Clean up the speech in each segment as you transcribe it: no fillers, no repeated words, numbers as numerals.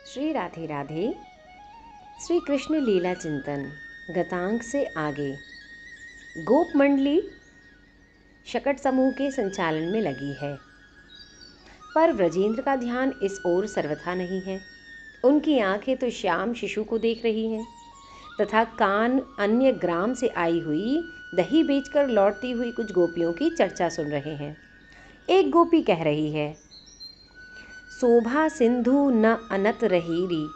श्री राधे राधे। श्री कृष्ण लीला चिंतन गतांक से आगे। गोप मंडली शकट समूह के संचालन में लगी है, पर व्रजेंद्र का ध्यान इस ओर सर्वथा नहीं है। उनकी आंखें तो श्याम शिशु को देख रही हैं तथा कान अन्य ग्राम से आई हुई दही बेचकर लौटती हुई कुछ गोपियों की चर्चा सुन रहे हैं। एक गोपी कह रही है, शोभा सिंधु न अनत रहीरी,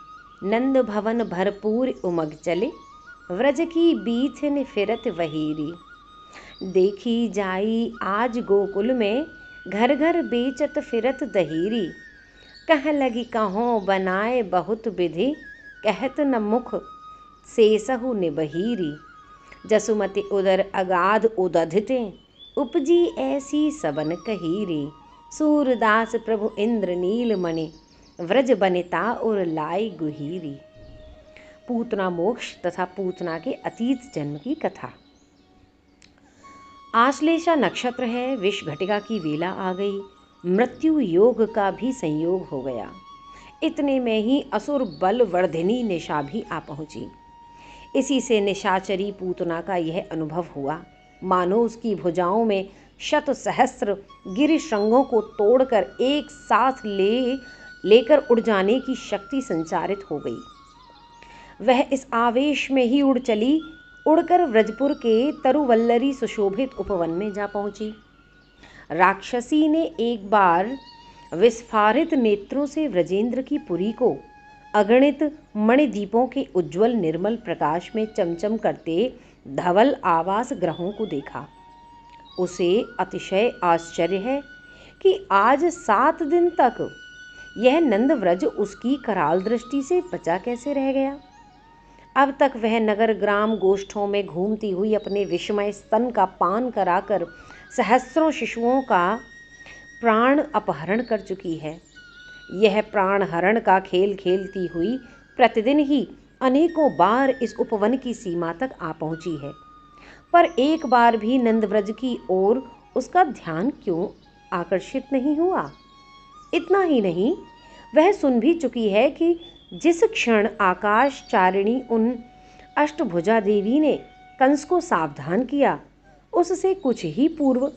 नंद भवन भरपूर उमग चले, व्रज की बीथन फिरत वहीरी। देखी जाई आज गोकुल में, घर घर बेचत फिरत दहीरी। कह लगी कहों बनाए बहुत विधि, कहत न मुख सेसहु निबहीरी। जसुमति उदर अगाध उदधिते, उपजी ऐसी सबन कहीरी। सूरदास प्रभु इंद्र नीलमणि, व्रज बनिता और लाई गुहीरी। पूतना मोक्ष तथा पूतना के अतीत जन्म की कथा। आश्लेषा नक्षत्र है, विष घटिका की वेला आ गई, मृत्यु योग का भी संयोग हो गया। इतने में ही असुर बल वर्धिनी निशा भी आ पहुंची। इसी से निशाचरी पूतना का यह अनुभव हुआ, मानो उसकी भुजाओं में शत सहस्त्र गिरिशृंगों को तोड़कर एक साथ लेकर उड़ जाने की शक्ति संचारित हो गई। वह इस आवेश में ही उड़ चली, उड़कर व्रजपुर के तरुवल्लरी सुशोभित उपवन में जा पहुंची। राक्षसी ने एक बार विस्फारित नेत्रों से व्रजेंद्र की पुरी को अगणित मणिदीपों के उज्ज्वल निर्मल प्रकाश में चमचम करते धवल आवास ग्रहों को देखा। उसे अतिशय आश्चर्य है कि आज 7 दिन तक यह नंदव्रज उसकी कराल दृष्टि से बचा कैसे रह गया। अब तक वह नगर ग्राम गोष्ठों में घूमती हुई अपने विषमय स्तन का पान कराकर सहस्रों शिशुओं का प्राण अपहरण कर चुकी है। यह प्राण हरण का खेल खेलती हुई प्रतिदिन ही अनेकों बार इस उपवन की सीमा तक आ पहुंची है, पर एक बार भी नंदव्रज की ओर उसका ध्यान क्यों आकर्षित नहीं हुआ। इतना ही नहीं, वह सुन भी चुकी है कि जिस क्षण आकाश चारिणी उन अष्टभुजा देवी ने कंस को सावधान किया, उससे कुछ ही पूर्व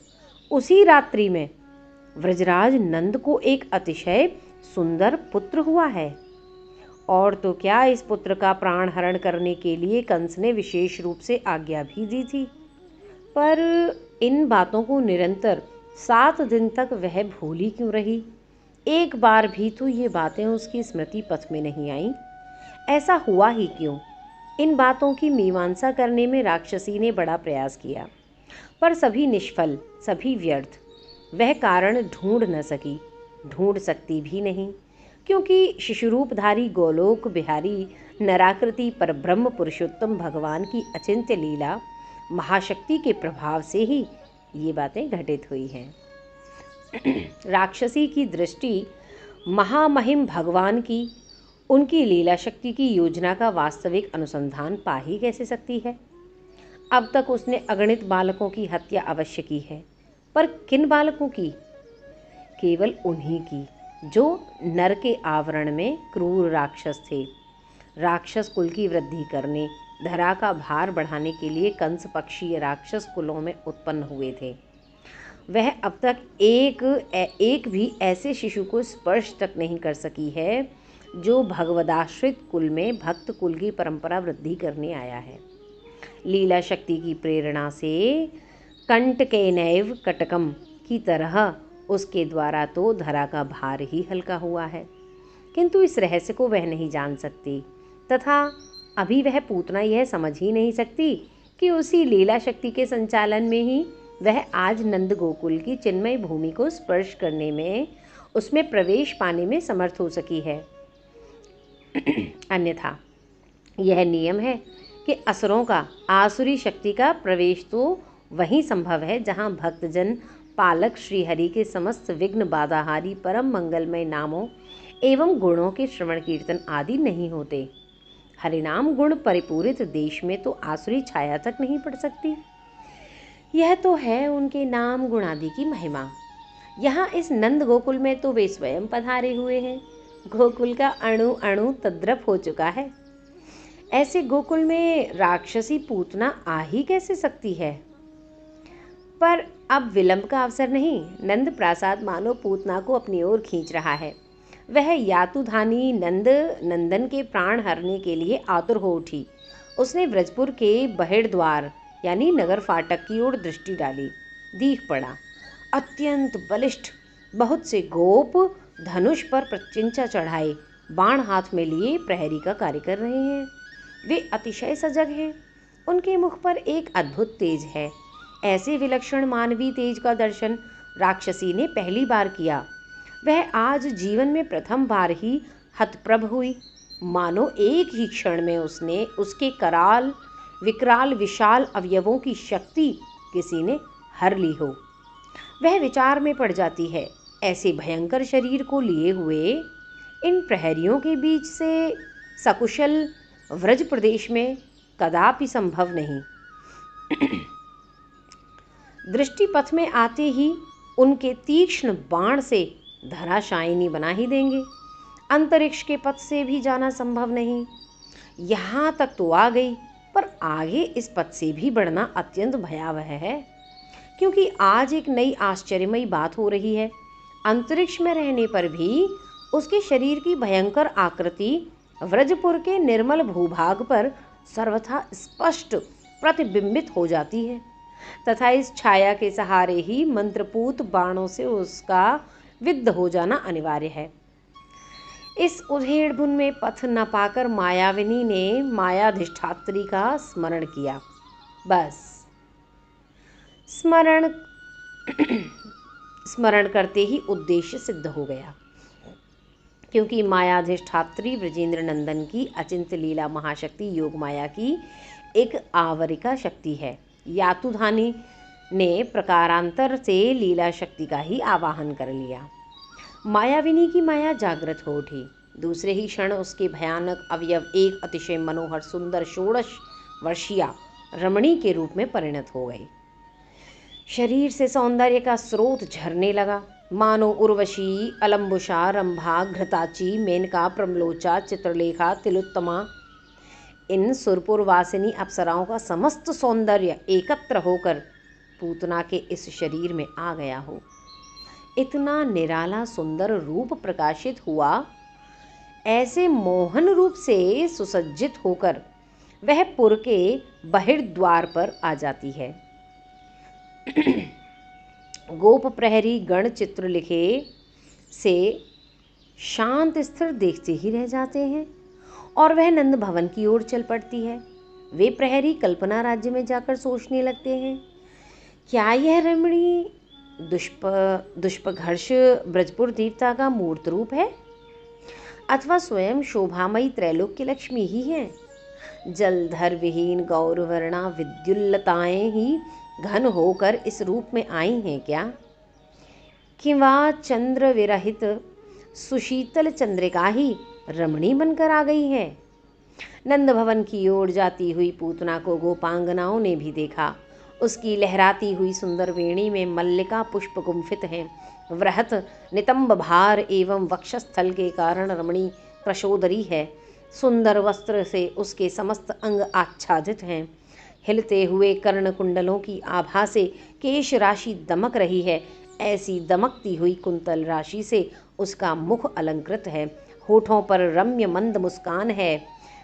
उसी रात्रि में व्रजराज नंद को एक अतिशय सुंदर पुत्र हुआ है। और तो क्या, इस पुत्र का प्राण हरण करने के लिए कंस ने विशेष रूप से आज्ञा भी दी थी। पर इन बातों को निरंतर 7 दिन तक वह भूली क्यों रही। एक बार भी तो ये बातें उसकी स्मृति पथ में नहीं आईं। ऐसा हुआ ही क्यों। इन बातों की मीमांसा करने में राक्षसी ने बड़ा प्रयास किया, पर सभी निष्फल, सभी व्यर्थ। वह कारण ढूंढ न सकी, ढूंढ सकती भी नहीं, क्योंकि शिशुरूपधारी गोलोक बिहारी नराकृति परब्रह्म पुरुषोत्तम भगवान की अचिंत्य लीला महाशक्ति के प्रभाव से ही ये बातें घटित हुई हैं। राक्षसी की दृष्टि महामहिम भगवान की, उनकी लीला शक्ति की योजना का वास्तविक अनुसंधान पा ही कैसे सकती है। अब तक उसने अगणित बालकों की हत्या अवश्य की है, पर किन बालकों की? केवल उन्हीं की जो नर के आवरण में क्रूर राक्षस थे। राक्षस कुल की वृद्धि करने, धरा का भार बढ़ाने के लिए कंस पक्षीय राक्षस कुलों में उत्पन्न हुए थे। वह अब तक एक भी ऐसे शिशु को स्पर्श तक नहीं कर सकी है जो भगवदाश्रित कुल में भक्त कुल की परंपरा वृद्धि करने आया है। लीला शक्ति की प्रेरणा से कंटकेनैव कटकम की तरह उसके द्वारा तो धरा का भार ही हल्का हुआ है, किंतु इस रहस्य को वह नहीं जान सकती, तथा अभी वह पूतना यह समझ ही नहीं सकती कि उसी लीला शक्ति के संचालन में ही वह आज नंद गोकुल की चिन्मय भूमि को स्पर्श करने में, उसमें प्रवेश पाने में समर्थ हो सकी है। अन्यथा यह नियम है कि असुरों का, आसुरी शक्ति का प्रवेश तो वहीं संभव है जहाँ भक्तजन पालक श्रीहरि के समस्त विघ्न बाधाहारी परम मंगलमय नामों एवं गुणों के श्रवण कीर्तन आदि नहीं होते। हरिनाम गुण परिपूरित देश में तो आसुरी छाया तक नहीं पड़ सकती। यह तो है उनके नाम गुण आदि की महिमा। यहाँ इस नंद गोकुल में तो वे स्वयं पधारे हुए हैं, गोकुल का अणु अणु तद्रप हो चुका है। ऐसे गोकुल में राक्षसी पूतना आ ही कैसे सकती है? पर अब विलंब का अवसर नहीं। नंद प्रासाद मानो पूतना को अपनी ओर खींच रहा है। वह यातुधानी नंद नंदन के प्राण हरने के लिए आतुर हो उठी। उसने ब्रजपुर के बहिर् द्वार यानी नगर फाटक की ओर दृष्टि डाली। दीख पड़ा, अत्यंत बलिष्ठ बहुत से गोप धनुष पर प्रत्यंचा चढ़ाए बाण हाथ में लिए प्रहरी का कार्य कर रहे हैं। वे अतिशय सजग हैं। उनके मुख पर एक अद्भुत तेज है। ऐसे विलक्षण मानवीय तेज का दर्शन राक्षसी ने पहली बार किया। वह आज जीवन में प्रथम बार ही हतप्रभ हुई। मानो एक ही क्षण में उसने उसके कराल विकराल विशाल अवयवों की शक्ति किसी ने हर ली हो। वह विचार में पड़ जाती है, ऐसे भयंकर शरीर को लिए हुए इन प्रहरियों के बीच से सकुशल व्रज प्रदेश में कदापि संभव नहीं। दृष्टि पथ में आते ही उनके तीक्ष्ण बाण से धराशायिनी बना ही देंगे। अंतरिक्ष के पथ से भी जाना संभव नहीं। यहाँ तक तो आ गई, पर आगे इस पथ से भी बढ़ना अत्यंत भयावह है, क्योंकि आज एक नई आश्चर्यमयी बात हो रही है। अंतरिक्ष में रहने पर भी उसके शरीर की भयंकर आकृति व्रजपुर के निर्मल भूभाग पर सर्वथा स्पष्ट प्रतिबिंबित हो जाती है, तथा इस छाया के सहारे ही मंत्रपूत बाणों से उसका विद्ध हो जाना अनिवार्य है। इस उधेड़-बुन में पथ न पाकर मायाविनी ने मायाधिष्ठात्री का स्मरण किया। बस स्मरण करते ही उद्देश्य सिद्ध हो गया, क्योंकि मायाधिष्ठात्री ब्रजेंद्र नंदन की अचिंत्य लीला महाशक्ति योग माया की एक आवरिका शक्ति है। यातुधानी ने प्रकारांतर से लीला शक्ति का ही आवाहन कर लिया। मायाविनी की माया जागृत हो उठी। दूसरे ही क्षण उसके भयानक अवयव एक अतिशय मनोहर सुंदर 16 वर्षीया रमणी के रूप में परिणत हो गई। शरीर से सौंदर्य का स्रोत झरने लगा। मानो उर्वशी, अलम्बुषा, रंभा, घृताची, मेनका, प्रमलोचा, चित्रलेखा, तिलोत्तमा इन सुरपुर वासिनी अप्सराओं का समस्त सौंदर्य एकत्र होकर पूतना के इस शरीर में आ गया हो। इतना निराला सुंदर रूप प्रकाशित हुआ। ऐसे मोहन रूप से सुसज्जित होकर वह पुर के बहिर्द्वार पर आ जाती है। गोप प्रहरी गण चित्र लिखे से शांत स्थिर देखते ही रह जाते हैं और वह नंद भवन की ओर चल पड़ती है। वे प्रहरी कल्पना राज्य में जाकर सोचने लगते हैं, क्या यह रमणी दुष्पघर्ष ब्रजपुर देवता का मूर्त रूप है, अथवा स्वयं शोभामयी त्रैलोक्य लक्ष्मी ही है। जलधर विहीन गौरवर्णा विद्युल्लताएं ही घन होकर इस रूप में आई हैं क्या, किंवा चंद्र विरहित सुशीतल चंद्रिका ही रमणी बनकर आ गई है। नंद भवन की ओर जाती हुई पूतना को गोपांगनाओं ने भी देखा। उसकी लहराती हुई सुंदर वेणी में मल्लिका पुष्प गुंफित हैं। वृहत नितंब भार एवं वक्षस्थल के कारण रमणी प्रशोदरी है। सुंदर वस्त्र से उसके समस्त अंग आच्छादित हैं। हिलते हुए कर्ण कुंडलों की आभा से केश राशि दमक रही है। ऐसी दमकती हुई कुंतल राशि से उसका मुख अलंकृत है। होठों पर रम्य मंद मुस्कान है।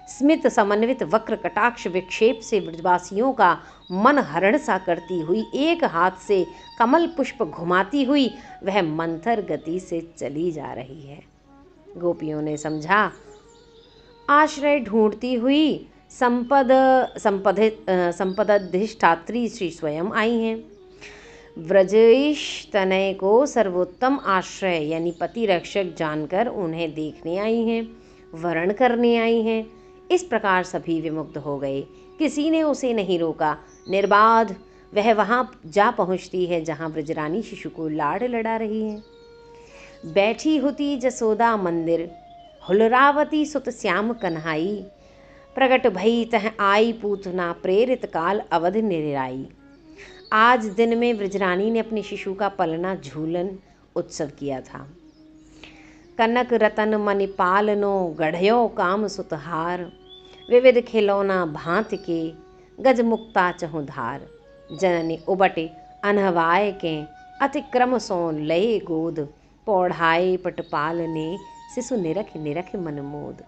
स्मित समन्वित वक्र कटाक्ष विक्षेप से ब्रजवासियों का मन हरण सा करती हुई एक हाथ से कमल पुष्प घुमाती हुई वह मंथर गति से चली जा रही है। गोपियों ने समझा, आश्रय ढूंढती हुई संपदाधिष्ठात्री श्री स्वयं आई हैं। व्रजेश तनय को सर्वोत्तम आश्रय यानी पति रक्षक जानकर उन्हें देखने आई हैं, वरण करने आई हैं। इस प्रकार सभी विमुग्ध हो गए। किसी ने उसे नहीं रोका। निर्बाध वह वहाँ जा पहुँचती है जहाँ ब्रजरानी शिशु को लाड़ लड़ा रही है। बैठी होती जसोदा मंदिर, हुलरावती सुत श्याम कन्हाई, प्रगट भई तह आई पूतना, प्रेरित काल अवध निराई। आज दिन में ब्रजरानी ने अपने शिशु का पलना झूलन उत्सव किया था। कनक रतन मणिपालनो गढ़यो काम सुतहार। विविध खिलौना भांत के गजमुक्ता चहुधार। जननी उबटे अनहवाए के अतिक्रम सो लये गोद। पौढ़ाए पटपाल ने शिशु निरख निरख मनमोद।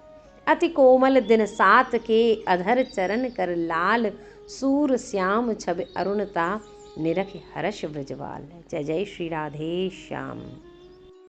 अति कोमल दिन सात के अधर चरण कर लाल। सूर श्याम छवि अरुणता निरख हर्ष ब्रजवाल। जय जय श्री राधे श्याम।